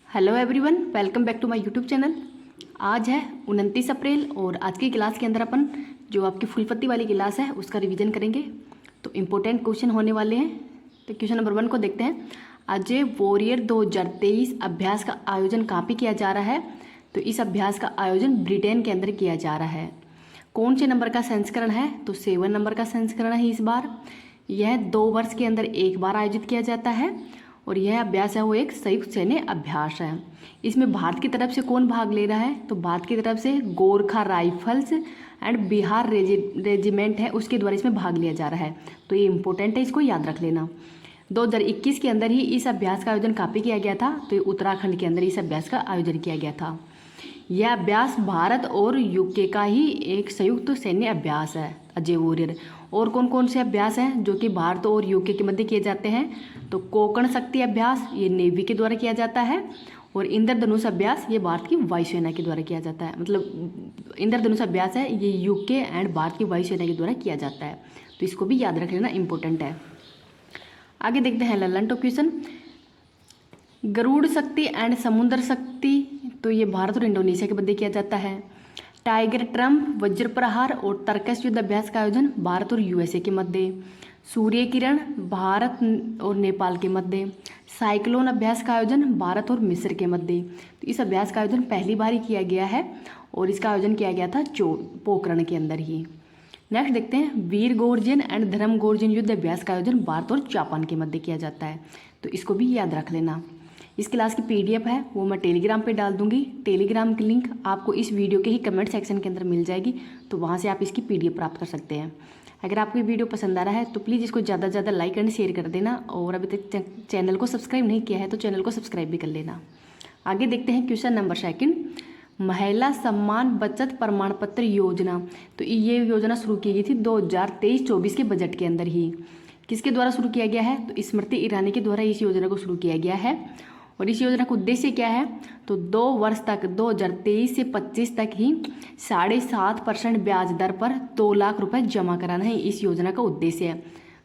Hello everyone, welcome back to my YouTube channel. आज है 29 अप्रैल और आज की क्लास के अंदर अपन जो आपकी फुलपत्ती वाली क्लास है उसका रिवीजन करेंगे। तो इम्पोर्टेंट क्वेश्चन होने वाले हैं। तो क्वेश्चन नंबर 1 को देखते हैं। अजय वॉरियर 2023 अभ्यास का आयोजन कहाँ पे किया जा रहा है? तो इस अभ्यास का आयोजन ब्रिटेन के अंदर किया जा रहा है। कौन से नंबर का संस्करण है? तो 7 नंबर का संस्करण है इस बार। यह 2 वर्ष के अंदर एक बार आयोजित किया जाता है और यह अभ्यास है वो एक संयुक्त सैन्य अभ्यास है। इसमें भारत की तरफ से कौन भाग ले रहा है? तो भारत की तरफ से Gorkha rifles and Bihar regiment है, उसके द्वारा इसमें भाग लिया जा रहा है। तो ये इंपॉर्टेंट है, इसको याद रख लेना। 2021 के अंदर ही इस अभ्यास का आयोजन कहाँ पे किया गया था? तो ये उत्तराखंड के अंदर इस अभ्यास का आयोजन किया गया था। यह अभ्यास भारत और यूके का ही एक संयुक्त सैन्य अभ्यास है, अजय वॉरियर। और कौन कौन से अभ्यास हैं जो कि भारत और यूके के मध्य किए जाते हैं? तो कोंकण शक्ति अभ्यास ये नेवी के द्वारा किया जाता है और इंद्रधनुष अभ्यास ये भारत की वायुसेना के द्वारा किया जाता है। मतलब इंद्रधनुष अभ्यास है ये यूके एंड भारत की वायुसेना के द्वारा किया जाता है। तो इसको भी याद रख लेना, इंपॉर्टेंट है। आगे देखते हैं ललन टॉप क्वेश्चन। गरुड़ शक्ति एंड समुद्र शक्ति तो ये भारत और इंडोनेशिया के मध्य किया जाता है। टाइगर ट्रम्प, वज्र प्रहार और तर्कश युद्ध अभ्यास का आयोजन भारत और यूएसए के मध्य। सूर्य किरण भारत और नेपाल के मध्य। साइक्लोन अभ्यास का आयोजन भारत और मिस्र के मध्य। तो इस अभ्यास का आयोजन पहली बार ही किया गया है और इसका आयोजन किया गया था पोखरण के अंदर ही। नेक्स्ट देखते हैं वीर गोर्जन एंड धर्म गोर्जन युद्ध अभ्यास का आयोजन भारत और जापान के मध्य किया जाता है। तो इसको भी याद रख लेना। इस क्लास की पीडीएफ है वो मैं टेलीग्राम पे डाल दूंगी। टेलीग्राम की लिंक आपको इस वीडियो के ही कमेंट सेक्शन के अंदर मिल जाएगी, तो वहाँ से आप इसकी पीडीएफ प्राप्त कर सकते हैं। अगर आपको ये वीडियो पसंद आ रहा है तो प्लीज़ इसको ज़्यादा से ज़्यादा लाइक एंड शेयर कर देना और अभी तक चैनल को सब्सक्राइब नहीं किया है तो चैनल को सब्सक्राइब भी कर लेना। आगे देखते हैं क्वेश्चन नंबर 2, महिला सम्मान बचत प्रमाण पत्र योजना। तो ये योजना शुरू की गई थी 2023-24 के बजट के अंदर ही। किसके द्वारा शुरू किया गया है? तो स्मृति ईरानी के द्वारा इस योजना को शुरू किया गया है। और इस योजना का उद्देश्य क्या है? तो 2 वर्ष तक 2023 से 25 तक ही 7.5% ब्याज दर पर 2 लाख रुपए जमा कराना है। इस योजना का उद्देश्य है।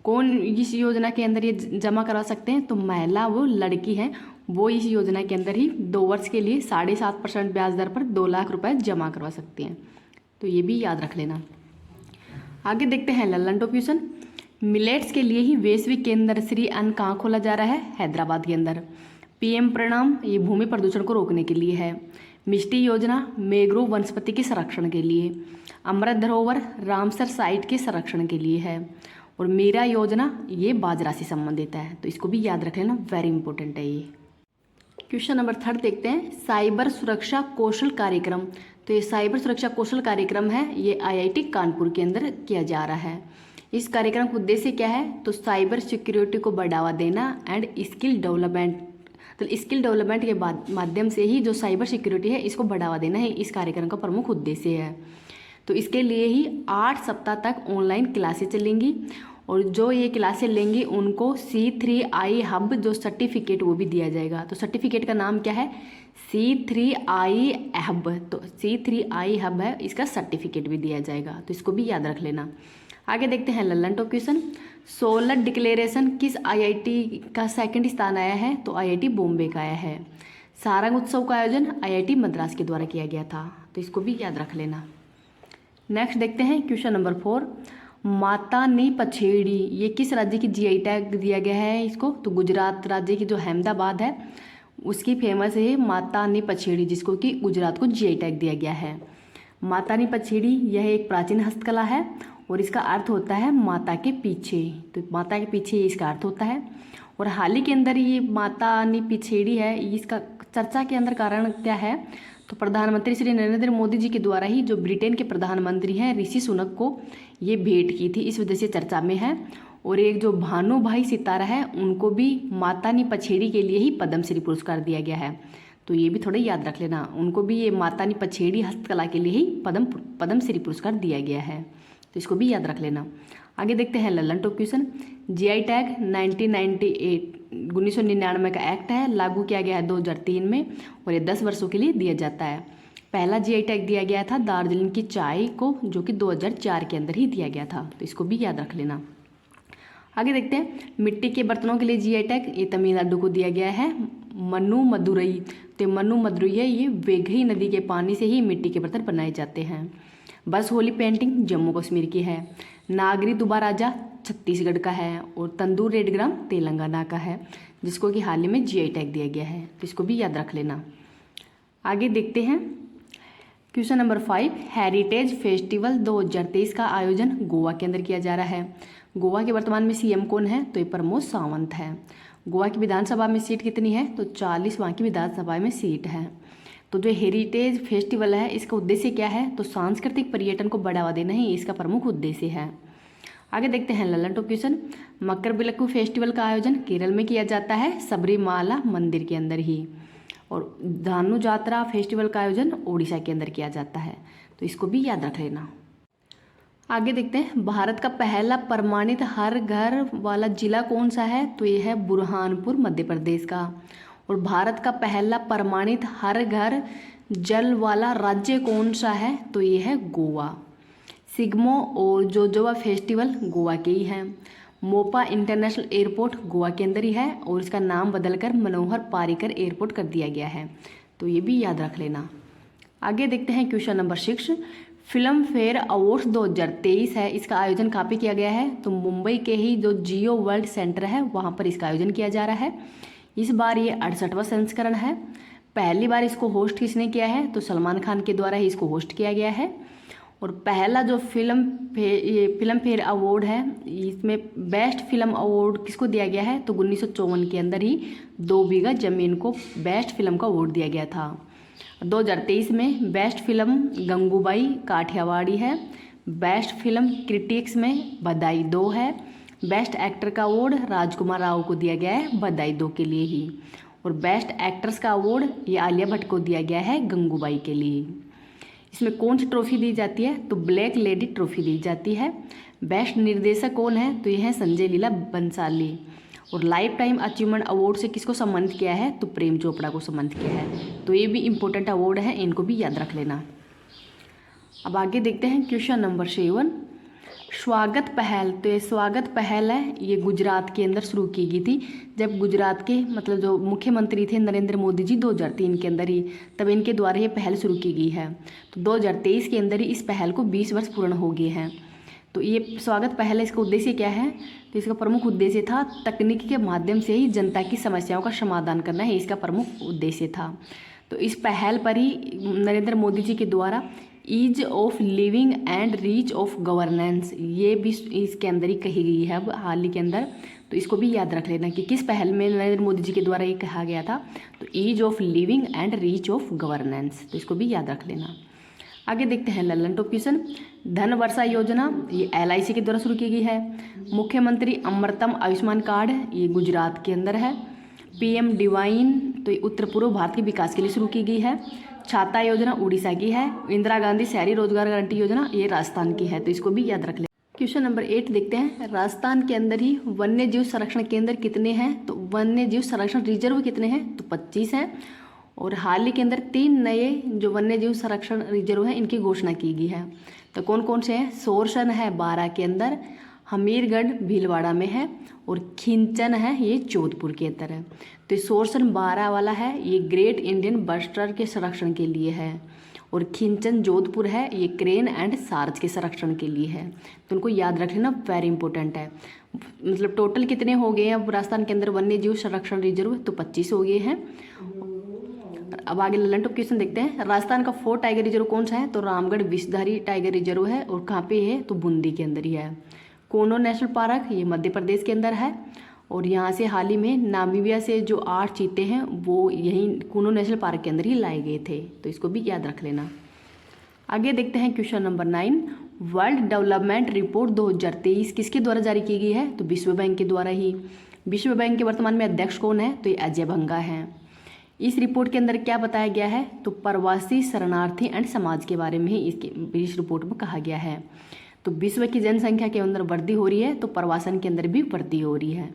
कौन इस योजना के अंदर ये जमा करवा सकते हैं? तो महिला वो लड़की है वो इस योजना के अंदर ही 2 वर्ष के लिए 7.5% ब्याज दर पर 2 लाख रुपए जमा करवा सकती हैं। तो ये भी याद रख लेना। आगे देखते हैं ललन टॉप क्वेश्चन। मिलेट्स के लिए ही वैश्विक केंद्र श्री अन्न कहाँ खोला जा रहा है? हैदराबाद के अंदर। पीएम प्रणाम ये भूमि प्रदूषण को रोकने के लिए है। मिष्टी योजना मैंग्रोव वनस्पति के संरक्षण के लिए। अमृत धरोहर रामसर साइट के संरक्षण के लिए है। और मीरा योजना ये बाजरा से संबंधित है। तो इसको भी याद रख लेना, वेरी इंपॉर्टेंट है ये। क्वेश्चन नंबर 3 देखते हैं साइबर सुरक्षा कौशल कार्यक्रम। तो ये साइबर सुरक्षा कौशल कार्यक्रम है ये आईआईटी कानपुर के अंदर किया जा रहा है। इस कार्यक्रम का उद्देश्य क्या है? तो साइबर सिक्योरिटी को बढ़ावा देना एंड स्किल डेवलपमेंट। तो स्किल डेवलपमेंट के माध्यम से ही जो साइबर सिक्योरिटी है इसको बढ़ावा देना है इस कार्यक्रम का प्रमुख उद्देश्य है। तो इसके लिए ही 8 सप्ताह तक ऑनलाइन क्लासेस चलेंगी और जो ये क्लासेस लेंगी उनको C3I हब जो सर्टिफिकेट वो भी दिया जाएगा। तो सर्टिफिकेट का नाम क्या है? C3I hub. तो C3I हब है, इसका सर्टिफिकेट भी दिया जाएगा। तो इसको भी याद रख लेना। आगे देखते हैं Lallan top question. Solar declaration किस आईआईटी का 2nd स्थान आया है? तो आईआईटी बॉम्बे का आया है। सारंग उत्सव का आयोजन आईआईटी मद्रास के द्वारा किया गया था। तो इसको भी याद रख लेना। नेक्स्ट देखते हैं क्वेश्चन नंबर 4, माता नी पछेड़ी ये किस राज्य की जीआई टैग दिया गया है इसको? तो गुजरात राज्य की जो अहमदाबाद है उसकी फेमस है माता नी पछेड़ी, जिसको कि गुजरात को जीआई टैग दिया गया है। माता नी पछेड़ी यह एक प्राचीन हस्तकला है और इसका अर्थ होता है माता के पीछे। तो माता के पीछे इसका अर्थ होता है। और हाल ही के अंदर ये माता नी पिछेड़ी है इसका चर्चा के अंदर कारण क्या है? तो प्रधानमंत्री श्री नरेंद्र मोदी जी के द्वारा ही जो ब्रिटेन के प्रधानमंत्री हैं ऋषि सुनक को ये भेंट की थी, इस वजह से चर्चा में है। और एक जो भानुभाई सितारा है उनको भी माता नी पछेड़ी के लिए ही पद्मश्री पुरस्कार दिया गया है। तो ये भी थोड़ा याद रख लेना, उनको भी ये माता नी पछेड़ी हस्तकला के लिए ही पद्मश्री पुरस्कार दिया गया है। तो इसको भी याद रख लेना। आगे देखते हैं Lallan top question. GI tag 1999 का एक्ट है, लागू किया गया है 2003 में और ये 10 वर्षों के लिए दिया जाता है। पहला जीआई टैग दिया गया था दार्जिलिंग की चाय को, जो कि 2004 के अंदर ही दिया गया था। तो इसको भी याद रख लेना। आगे देखते हैं मिट्टी के बर्तनों के लिए जीआई टैग ये तमिलनाडु को दिया गया है मनु मदुरई। तो मनु मदुरई है, ये वेघई नदी के पानी से ही मिट्टी के बर्तन बनाए जाते हैं। बस होली पेंटिंग जम्मू कश्मीर की है। नागरी दुबा राजा छत्तीसगढ़ का है। और तंदूर रेडग्राम तेलंगाना का है, जिसको कि हाल ही में जीआई टैग दिया गया है। तो इसको भी याद रख लेना। आगे देखते हैं क्वेश्चन नंबर 5। हेरिटेज फेस्टिवल 2023 का आयोजन गोवा के अंदर किया जा रहा है। गोवा के वर्तमान में सीएम कौन है? तो ये प्रमोद सावंत है। गोवा की विधानसभा में सीट कितनी है? तो 40 वहाँ की विधानसभा में सीट है। तो जो हेरिटेज फेस्टिवल है, इसका उद्देश्य क्या है? तो सांस्कृतिक पर्यटन को बढ़ावा देना ही इसका प्रमुख उद्देश्य है। आगे देखते हैं Lallan top question. Makaravilakku festival का आयोजन केरल में किया जाता है, सबरीमाला मंदिर के अंदर ही। और धानु जात्रा फेस्टिवल का आयोजन ओडिशा के अंदर किया जाता है। तो इसको भी याद रख लेना। आगे देखते हैं भारत का पहला प्रमाणित हर घर वाला जिला कौन सा है? तो ये है बुरहानपुर मध्य प्रदेश का। और भारत का पहला प्रमाणित हर घर जल वाला राज्य कौन सा है? तो ये है गोवा। सिग्मो और जोजोवा फेस्टिवल गोवा के ही हैं। मोपा इंटरनेशनल एयरपोर्ट गोवा के अंदर ही है और इसका नाम बदलकर मनोहर पारिकर एयरपोर्ट कर दिया गया है। तो ये भी याद रख लेना। आगे देखते हैं question number 6। Film fair awards 2023 है, इसका आयोजन कहाँ पे किया गया है? तो मुंबई के ही जो जियो वर्ल्ड सेंटर है वहाँ पर इसका आयोजन किया जा रहा है। इस बार ये 68वां संस्करण है। पहली बार इसको होस्ट किसने किया है? तो सलमान खान के द्वारा ही इसको होस्ट किया गया है। और पहला जो फिल्म फेयर अवार्ड है, इसमें बेस्ट फिल्म अवार्ड किसको दिया गया है? तो 1954 के अंदर ही 2 बीघा जमीन को बेस्ट फिल्म का अवार्ड दिया गया था। 2023 में बेस्ट फिल्म गंगूबाई काठियावाड़ी है। बेस्ट फिल्म क्रिटिक्स में बधाई 2 है। बेस्ट एक्टर का अवार्ड राजकुमार राव को दिया गया है, बधाई 2 के लिए ही। और बेस्ट एक्ट्रेस का अवार्ड ये आलिया भट्ट को दिया गया है गंगूबाई के लिए। इसमें कौन सी ट्रॉफी दी जाती है? तो ब्लैक लेडी ट्रॉफी दी जाती है। बेस्ट निर्देशक कौन है? तो यह है संजय लीला बंसाली। और लाइफ टाइम अचीवमेंट अवार्ड से किसको सम्मानित किया है? तो प्रेम चोपड़ा को सम्मानित किया है। तो ये भी इम्पोर्टेंट अवार्ड है, इनको भी याद रख लेना। अब आगे देखते हैं क्वेश्चन नंबर 7। स्वागत पहल। तो ये स्वागत पहल है, ये गुजरात के अंदर शुरू की गई थी जब गुजरात के मतलब जो मुख्यमंत्री थे नरेंद्र मोदी जी 2003 के अंदर ही, तब इनके द्वारा ये पहल शुरू की गई है। तो 2023 के अंदर ही इस पहल को 20 वर्ष पूर्ण हो गए हैं। तो ये स्वागत पहल है, इसका उद्देश्य क्या है? तो इसका प्रमुख उद्देश्य था तकनीक के माध्यम से ही जनता की समस्याओं का समाधान करना है, इसका प्रमुख उद्देश्य था। तो इस पहल पर ही नरेंद्र मोदी जी के द्वारा ease of living and reach of governance, ये भी इसके अंदर ही कही गई है अब हाल ही के अंदर। तो इसको भी याद रख लेना कि किस पहल में नरेंद्र मोदी जी के द्वारा ये कहा गया था। तो ease of living and reach of governance, तो इसको भी याद रख लेना। आगे देखते हैं ललन टॉप क्वेश्चन। धन वर्षा योजना ये LIC के द्वारा शुरू की गई है। मुख्यमंत्री अमृतम आयुष्मान कार्ड ये गुजरात के अंदर है। PM डिवाइन तो ये उत्तर पूर्व भारत के विकास के लिए शुरू की गई है। छाता योजना उड़ीसा की है। इंदिरा गांधी शहरी रोजगार गारंटी योजना ये राजस्थान की है। तो इसको भी याद रख ले। क्वेश्चन नंबर 8 देखते हैं। राजस्थान के अंदर ही वन्य जीव संरक्षण केंद्र कितने हैं? तो वन्य जीव संरक्षण रिजर्व कितने हैं? तो 25 हैं। और हाल ही के अंदर 3 नए जो वन्य जीव संरक्षण रिजर्व हैं इनकी घोषणा की गई है। तो कौन कौन से हैं? सोरसन है बारां के अंदर, हमीरगढ़ भीलवाड़ा में है, और खिंचन है ये जोधपुर के अंदर है। तो सोरसन बारां वाला है, ये ग्रेट इंडियन बस्टर्ड के संरक्षण के लिए है। और खिंचन जोधपुर है, ये क्रेन एंड सार्च के संरक्षण के लिए है। तो उनको याद रख लेना, वेरी इंपॉर्टेंट है। मतलब टोटल कितने हो गए हैं अब राजस्थान के अंदर वन्य जीव संरक्षण रिजर्व? तो 25 हो गए हैं। अब आगे ललन टॉप क्वेश्चन देखते हैं। राजस्थान का 4 टाइगर रिजर्व कौन सा है? तो रामगढ़ विषधारी टाइगर रिजर्व है। और कहाँ पे है? तो बूंदी के अंदर ही है। कोनो नेशनल पार्क ये मध्य प्रदेश के अंदर है। और यहाँ से हाल ही में नामीबिया से जो 8 चीते हैं वो यहीं कोनो नेशनल पार्क के अंदर ही लाए गए थे। तो इसको भी याद रख लेना। आगे देखते हैं question number 9। World development report 2023 किसके द्वारा जारी की गई है? तो विश्व बैंक के द्वारा ही। विश्व बैंक के वर्तमान में अध्यक्ष कौन है? तो ये अजय भंगा हैं। इस रिपोर्ट के अंदर क्या बताया गया है? तो प्रवासी शरणार्थी एंड समाज के बारे में ही इस रिपोर्ट में कहा गया है। तो विश्व की जनसंख्या के अंदर वृद्धि हो रही है, तो प्रवासन के अंदर भी वृद्धि हो रही है।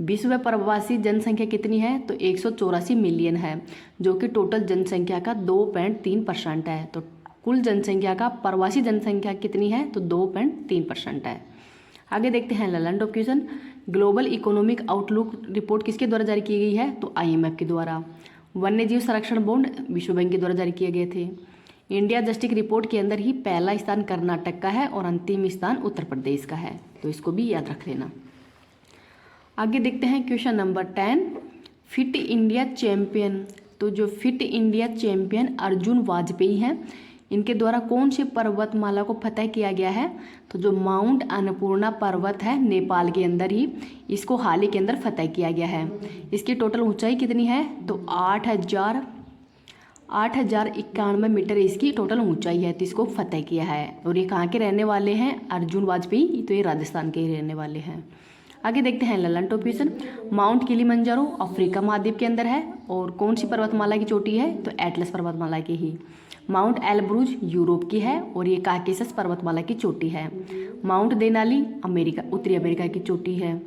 विश्व प्रवासी जनसंख्या कितनी है? तो 184 मिलियन है, जो कि टोटल जनसंख्या का 2.3% है। तो कुल जनसंख्या का प्रवासी जनसंख्या कितनी है? तो 2.3% है। आगे देखते हैं Lallan top question. Global economic outlook report किसके द्वारा जारी की गई है? तो IMF के द्वारा। वन्य जीव संरक्षण बॉन्ड विश्व बैंक के द्वारा जारी किए गए थे। इंडिया जस्टिस रिपोर्ट के अंदर ही पहला स्थान कर्नाटक का है और अंतिम स्थान उत्तर प्रदेश का है, तो इसको भी याद रख लेना। आगे देखते हैं question number 10, fit India champion. तो जो fit India champion Arjun Vajpayee हैं, इनके द्वारा कौन सी पर्वतमाला को फतह किया गया है? तो जो माउंट अन्नपूर्णा पर्वत है नेपाल के अंदर ही, इसको हाल ही के अंदर फतह किया गया है। इसकी टोटल ऊंचाई कितनी है? तो 8,091 मीटर इसकी टोटल ऊंचाई है, तो इसको फतह किया है। और ये कहाँ के रहने वाले हैं? अर्जुन वाजपेयी, तो ये राजस्थान के ही रहने वाले हैं। आगे देखते हैं Lallan top question. Mount Kilimanjaro Africa महाद्वीप के अंदर है और कौन सी पर्वतमाला की चोटी है? तो एटलस पर्वतमाला की ही। माउंट एलब्रूज यूरोप की है और ये काकेशस पर्वतमाला की चोटी है। माउंट देनाली अमेरिका, उत्तरी अमेरिका की चोटी है।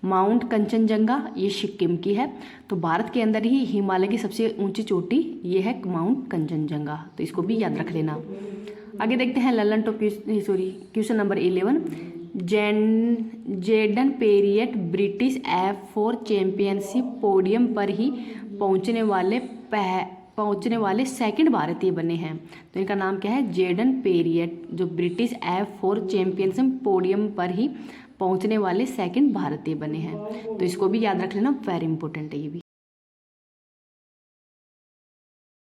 माउंट कंचनजंगा ये सिक्किम की है। तो भारत के अंदर ही हिमालय की सबसे ऊंची चोटी ये है माउंट कंचनजंगा, तो इसको भी याद रख लेना। आगे देखते हैं Lallan top question number 11, Jayden Periot British F4 championship podium पर ही पहुंचने वाले सेकंड भारतीय बने हैं। तो इनका नाम क्या है? जेडन पेरियट, जो ब्रिटिश F4 चैंपियनशिप पोडियम पर ही पहुंचने वाले सेकंड भारतीय बने हैं, तो इसको भी याद रख लेना, वेरी इंपॉर्टेंट है ये भी।